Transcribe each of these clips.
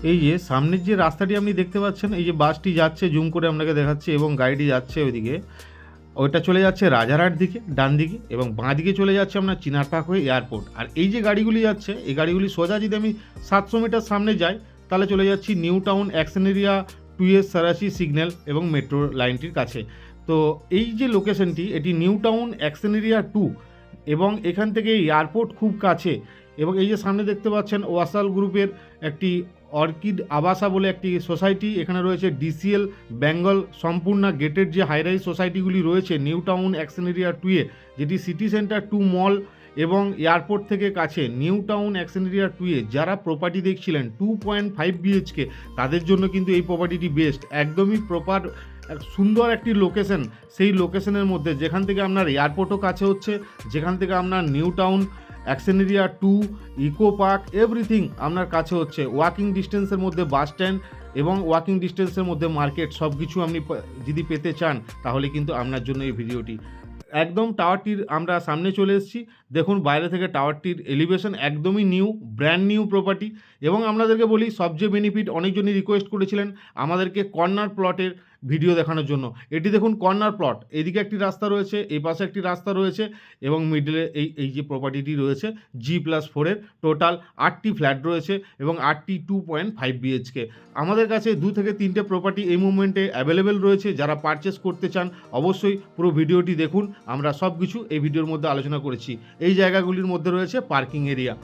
এই যে সামনের যে রাস্তাটি আপনি দেখতে পাচ্ছেন, এই যে বাসটি যাচ্ছে, জুম করে আপনাকে দেখাচ্ছি, এবং গাড়িটি যাচ্ছে ওইদিকে, ওইটা চলে যাচ্ছে রাজারহাট দিকে ডান দিকে, এবং বাঁ দিকে চলে যাচ্ছে আপনার চিনারপাক হয়ে এয়ারপোর্ট। আর এই যে গাড়িগুলি যাচ্ছে, এই গাড়িগুলি সোজা যদি আমি 700 মিটার সামনে যাই, তাহলে চলে যাচ্ছি নিউ টাউন অ্যাকশন এরিয়া 2 সারাসি সিগন্যাল এবং মেট্রো লাইনটির কাছে। তো এই যে লোকেশনটি, এটি নিউ টাউন অ্যাকশন এরিয়া 2, এবং এখান থেকে এয়ারপোর্ট খুব কাছে। এবং এই যে সামনে দেখতে পাচ্ছেন ওয়াসাল গ্রুপের একটি অর্কিড আবাসা বলে একটি সোসাইটি এখানে রয়েছে, ডিসিএল বেঙ্গল সম্পূর্ণ গেটের যে হাইরাইজ সোসাইটিগুলি রয়েছে নিউ টাউন অ্যাকশন এরিয়া 2-এ, যেটি সিটি সেন্টার 2 মল এবং এয়ারপোর্ট থেকে কাছে। নিউ টাউন অ্যাকশন এরিয়া 2-এ যারা প্রপার্টি দেখছিলেন 2.5 বিএইচকে, তাদের জন্য কিন্তু এই প্রপার্টিটি বেস্ট, একদমই প্রপার সুন্দর একটি লোকেশন। সেই লোকেশনের মধ্যে যেখান থেকে আপনার এয়ারপোর্টও কাছে হচ্ছে, যেখান থেকে আপনার New Town action area 2, eco park, everything আপনার কাছে হচ্ছে। ওয়াকিং ডিস্টেন্সের মধ্যে বাস স্ট্যান্ড এবং ওয়াকিং ডিস্টেন্সের মধ্যে মার্কেট, সব কিছু আপনি যদি পেতে চান, তাহলে কিন্তু আপনার জন্য এই ভিডিওটি। একদম টাওয়ারটির আমরা সামনে চলে এসেছি। দেখুন বাইরে থেকে টাওয়ারটির এলিভেশন একদমই নিউ, ব্র্যান্ড নিউ প্রপার্টি। এবং আপনাদেরকে বলি সবচেয়ে বেনিফিট, অনেকজনই রিকোয়েস্ট করেছিলেন আমাদেরকে কর্নার প্লটের ভিডিও দেখানোর জন্য। এটি দেখুন কর্নার প্লট, এদিকে একটি রাস্তা রয়েছে, এই পাশে একটি রাস্তা রয়েছে, এবং মিডলে এই যে প্রপার্টিটি রয়েছে G+4-এর টোটাল 8টি ফ্ল্যাট রয়েছে এবং 8টি 2.5 বিএইচকে। আমাদের কাছে 2 থেকে 3টে প্রপার্টি এই মুভমেন্টে অ্যাভেলেবেল রয়েছে। যারা পারচেস করতে চান অবশ্যই পুরো ভিডিওটি দেখুন, আমরা সব কিছু এই ভিডিওর মধ্যে আলোচনা করেছি। এই জায়গাগুলির মধ্যে রয়েছে পার্কিং এরিয়া।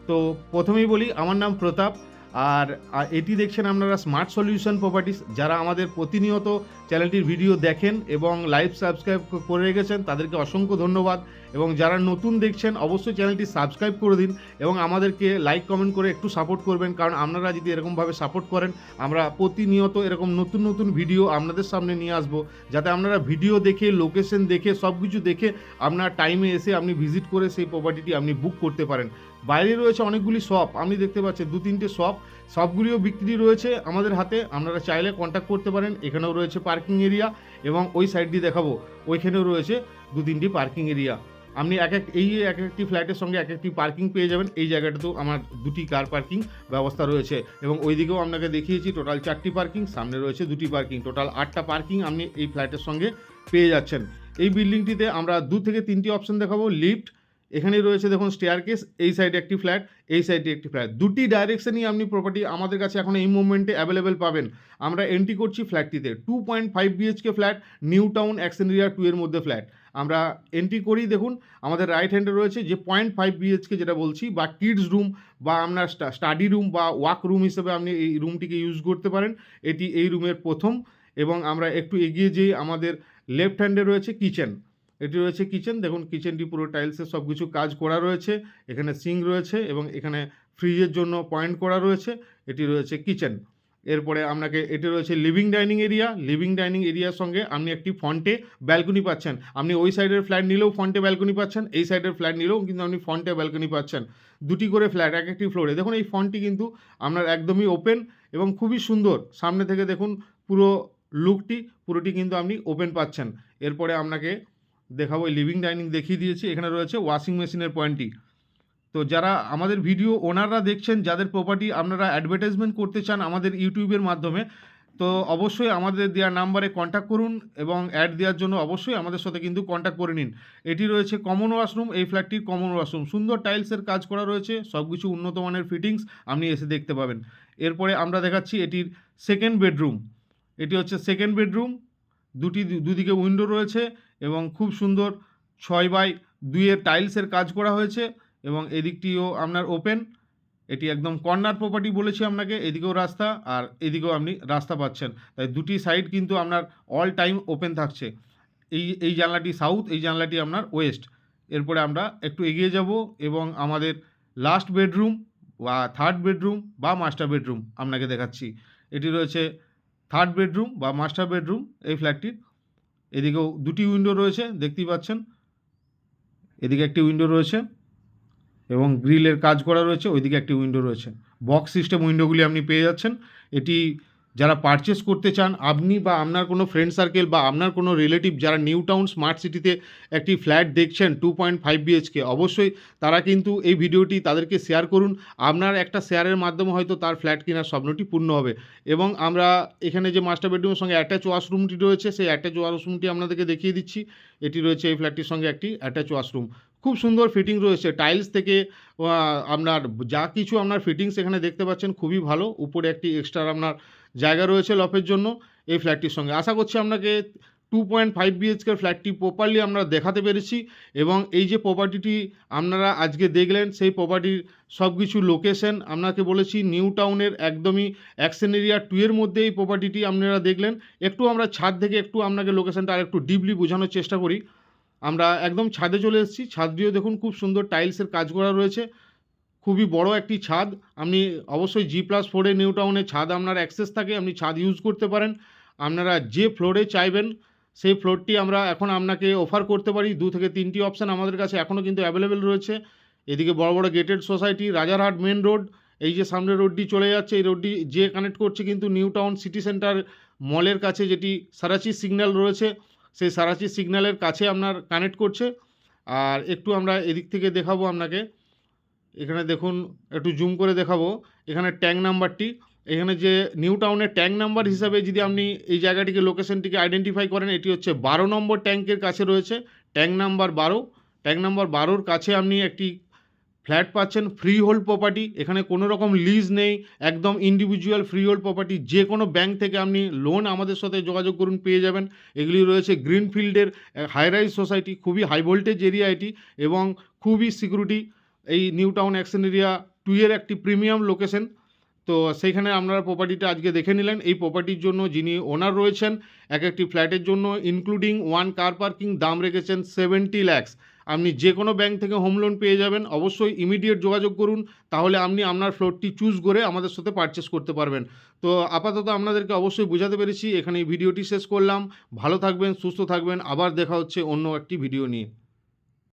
তো প্রথমেই বলি, আমার নাম প্রতাপ, আর এটি দেখছেন আপনারা স্মার্ট সলিউশন প্রপার্টিস। যারা আমাদের প্রতিনিয়ত চ্যানেলটির ভিডিও দেখেন এবং লাইভ সাবস্ক্রাইব করে রেখেছেন, তাদেরকে অসংখ্য ধন্যবাদ। এবং যারা নতুন দেখছেন অবশ্যই চ্যানেলটি সাবস্ক্রাইব করে দিন এবং আমাদেরকে লাইক কমেন্ট করে একটু সাপোর্ট করবেন, কারণ আপনারা যদি এরকমভাবে সাপোর্ট করেন, আমরা প্রতিনিয়ত এরকম নতুন নতুন ভিডিও আপনাদের সামনে নিয়ে আসবো, যাতে আপনারা ভিডিও দেখে, লোকেশন দেখে, সব কিছু দেখে আপনার টাইমে এসে আপনি ভিজিট করে সেই প্রপার্টিটি আপনি বুক করতে পারেন। বাইরে রয়েছে অনেকগুলি শপ, আপনি দেখতে পাচ্ছেন 2-3টে শপ, সবগুলিও বিক্রি রয়েছে আমাদের হাতে। আপনারা চাইলে কন্ট্যাক্ট করতে পারেন। এখানেও রয়েছে পার্কিং এরিয়া, এবং ওই সাইড দিয়ে দেখাবো, ওইখানেও রয়েছে 2-3টি পার্কিং এরিয়া। আপনি এক একটি ফ্ল্যাটের সঙ্গে এক একটি পার্কিং পেয়ে যাবেন। এই জায়গাটাতেও আমার 2টি কার পার্কিং ব্যবস্থা রয়েছে, এবং ওই দিকেও আপনাকে দেখিয়েছি টোটাল 4টি পার্কিং, সামনে রয়েছে 2টি পার্কিং, টোটাল 8টা পার্কিং আপনি এই ফ্ল্যাটের সঙ্গে পেয়ে যাচ্ছেন। এই বিল্ডিংটিতে আমরা 2 থেকে 3টি অপশন দেখাবো। লিফট, এখানে রয়েছে দেখুন স্টেয়ারকেস, এই সাইডে একটি ফ্ল্যাট, এই সাইডে একটি ফ্ল্যাট, 2টি ডাইরেকশনই আপনি প্রপার্টি আমাদের কাছে এখন এই মুভমেন্টে অ্যাভেলেবেল পাবেন। আমরা এন্ট্রি করছি ফ্ল্যাটটিতে, 2.5 BHK flat, New Town action Area 2-এর মধ্যে ফ্ল্যাট। আমরা এন্ট্রি করি, দেখুন আমাদের রাইট হ্যান্ডে রয়েছে যে 0.5 বিএইচকে যেটা বলছি, বা কিডস রুম বা আপনার স্টাডি রুম বা ওয়ার্ক রুম হিসেবে আপনি এই রুমটিকে ইউজ করতে পারেন। এটি এই রুমের প্রথম। এবং আমরা একটু এগিয়ে যেয়ে আমাদের লেফট হ্যান্ডে রয়েছে কিচেন, এটি রয়েছে কিচেন। দেখুন কিচেনটি পুরো টাইলসের সব কিছু কাজ করা রয়েছে, এখানে সিঙ্ক রয়েছে এবং এখানে ফ্রিজের জন্য পয়েন্ট করা রয়েছে। এটি রয়েছে কিচেন। এরপরে আপনাকে এটি রয়েছে living dining area. Living dining এরিয়ার সঙ্গে আপনি একটি ফ্রন্টে ব্যালকনি পাচ্ছেন। আপনি ওই সাইডের ফ্ল্যাট নিলেও ফ্রন্টে ব্যালকনি পাচ্ছেন, এই সাইডের ফ্ল্যাট নিলেও কিন্তু আপনি ফ্রন্টে ব্যালকনি পাচ্ছেন। 2টি করে ফ্ল্যাট এক একটি ফ্লোরে। দেখুন এই ফ্রন্টটি কিন্তু আপনার একদমই ওপেন এবং খুবই সুন্দর। সামনে থেকে দেখুন পুরো লুকটি, পুরোটি কিন্তু আপনি ওপেন পাচ্ছেন। এরপরে আপনাকে দেখাবো, লিভিং ডাইনিং দেখিয়ে দিয়েছি, এখানে রয়েছে ওয়াশিং মেশিনের পয়েন্টটি। তো যারা আমাদের ভিডিও ওনাররা দেখছেন, যাদের প্রপার্টি আপনারা অ্যাডভার্টাইজমেন্ট করতে চান আমাদের ইউটিউবের মাধ্যমে, তো অবশ্যই আমাদের দেওয়া নাম্বারে কন্ট্যাক্ট করুন এবং অ্যাড দেওয়ার জন্য অবশ্যই আমাদের সাথে কিন্তু কন্ট্যাক্ট করে নিন। এটি রয়েছে কমন ওয়াশরুম, এই ফ্ল্যাটটির কমন ওয়াশরুম, সুন্দর টাইলসের কাজ করা রয়েছে, সব কিছু উন্নত মানের ফিটিংস আপনি এসে দেখতে পাবেন। এরপরে আমরা দেখাচ্ছি এটির সেকেন্ড বেডরুম। এটি হচ্ছে সেকেন্ড বেডরুম, দুদিকে উইন্ডো রয়েছে এবং খুব সুন্দর 6x2-এর টাইলসের কাজ করা হয়েছে, এবং এদিকটিও আপনার ওপেন। এটি একদম কর্নার প্রপার্টি বলেছি আপনাকে, এদিকেও রাস্তা আর এদিকেও আপনি রাস্তা পাচ্ছেন, তাই 2টি সাইড কিন্তু আপনার অল টাইম ওপেন থাকছে। এই জানলাটি সাউথ, এই জানলাটি আপনার ওয়েস্ট। এরপরে আমরা একটু এগিয়ে যাব এবং আমাদের লাস্ট বেডরুম বা থার্ড বেডরুম বা মাস্টার বেডরুম আপনাকে দেখাচ্ছি। এটি রয়েছে থার্ড বেডরুম বা মাস্টার বেডরুম এই ফ্ল্যাটটির। এদিকেও 2টি উইন্ডো রয়েছে, দেখতেই পাচ্ছেন, এদিকে একটি উইন্ডো রয়েছে এবং গ্রিলের কাজ করা রয়েছে, ওইদিকে একটি উইন্ডো রয়েছে। বক্স সিস্টেম উইন্ডোগুলি আপনি পেয়ে যাচ্ছেন। এটি যারা পারচেস করতে চান, আপনি বা আপনার কোনো ফ্রেন্ড সার্কেল বা আপনার কোনো রিলেটিভ যারা নিউ টাউন স্মার্ট সিটিতে একটি ফ্ল্যাট দেখছেন 2.5 বিএইচকে, অবশ্যই তারা কিন্তু এই ভিডিওটি তাদেরকে শেয়ার করুন। আপনার একটা শেয়ারের মাধ্যমে হয়তো তার ফ্ল্যাট কেনার স্বপ্নটি পূর্ণ হবে। এবং আমরা এখানে যে মাস্টার বেডরুমের সঙ্গে অ্যাটাচ ওয়াশরুমটি রয়েছে, সেই অ্যাটাচ ওয়াশরুমটি আপনাদেরকে দেখিয়ে দিচ্ছি। এটি রয়েছে এই ফ্ল্যাটটির সঙ্গে একটি অ্যাটাচ ওয়াশরুম। খুব সুন্দর ফিটিং রয়েছে, টাইলস থেকে আপনার যা কিছু আপনার ফিটিংস এখানে দেখতে পাচ্ছেন খুবই ভালো। উপরে একটি এক্সট্রা আপনার জায়গা রয়েছে লফের জন্য এই ফ্ল্যাটটির সঙ্গে। আশা করছি আপনাকে 2.5 বিএইচকের ফ্ল্যাটটি প্রপারলি আমরা দেখাতে পেরেছি। এবং এই যে প্রপার্টিটি আপনারা আজকে দেখলেন, সেই প্রপার্টির সব কিছু লোকেশন আপনাকে বলেছি নিউ টাউনের একদমই অ্যাকশন এরিয়া 2 এর মধ্যে এই প্রপার্টিটি আপনারা দেখলেন। একটু আমরা ছাদ থেকে একটু আপনাকে লোকেশনটা আর একটু ডিপলি বোঝানোর চেষ্টা করি। আমরা একদম ছাদে চলে এসেছি। ছাদটিও দেখুন খুব সুন্দর টাইলসের কাজ করা রয়েছে, খুবই বড় একটি ছাদ। আপনি অবশ্যই G+4 নিউ টাউনে ছাদ আপনার অ্যাক্সেস থাকে, আপনি ছাদ ইউজ করতে পারেন। আপনারা যে ফ্লোরে চাইবেন সেই ফ্লোরটি আমরা এখন আপনাকে অফার করতে পারি। 2 থেকে 3টি অপশান আমাদের কাছে এখনও কিন্তু অ্যাভেলেবেল রয়েছে। এদিকে বড় বড় gated society, Rajarhat main road, এই যে সামনের রোডটি চলে যাচ্ছে, এই রোডটি যে কানেক্ট করছে কিন্তু নিউ টাউন সিটি সেন্টার মলের কাছে, যেটি সারাচি সিগন্যাল রয়েছে, সেই সারাচি সিগন্যালের কাছে আপনার কানেক্ট করছে। আর একটু আমরা এদিক থেকে দেখাবো আপনাকে। এখানে দেখুন, একটু জুম করে দেখাবো। এখানে ট্যাঙ্ক নাম্বারটি, এখানে যে নিউ টাউনের ট্যাঙ্ক নাম্বার হিসাবে যদি আপনি এই জায়গাটিকে লোকেশনটিকে আইডেন্টিফাই করেন, এটি হচ্ছে 12 নম্বর ট্যাঙ্কের কাছে রয়েছে, ট্যাঙ্ক নাম্বার 12। ট্যাঙ্ক নাম্বার 12-র কাছে আপনি একটি ফ্ল্যাট পাচ্ছেন, ফ্রি হোল্ড প্রপার্টি। এখানে কোনো রকম লিজ নেই, একদম ইন্ডিভিজুয়াল ফ্রি হোল্ড প্রপার্টি। যে কোনো ব্যাংক থেকে আপনি লোন আমাদের সাথে যোগাযোগ করুন, পেয়ে যাবেন। এগুলি রয়েছে গ্রিনফিল্ডের হাই রাইজ সোসাইটি, খুবই হাই ভোল্টেজ এরিয়া এটি, এবং খুবই সিকিউরিটি। এই নিউ টাউন অ্যাকশন এরিয়া 2 এর একটি প্রিমিয়াম লোকেশন। তো সেইখানে আপনারা প্রপার্টিটা আজকে দেখে নিলেন। এই প্রপার্টির জন্য যিনি ওনার রয়েছেন, এক একটি ফ্ল্যাটের জন্য ইনক্লুডিং 1 কার পার্কিং দাম রেখেছেন 70 লাখ। আপনি যে কোনো ব্যাংক থেকে হোম লোন পেয়ে যাবেন। অবশ্যই ইমিডিয়েট যোগাযোগ করুন, তাহলে আপনি আপনার ফ্লোরটি চুজ করে আমাদের সাথে পারচেস করতে পারবেন। তো আপাতত আপনাদেরকে অবশ্যই বোঝাতে পেরেছি। এখানে এই ভিডিওটি শেষ করলাম। ভালো থাকবেন, সুস্থ থাকবেন। আবার দেখা হচ্ছে অন্য একটি ভিডিও নিয়ে।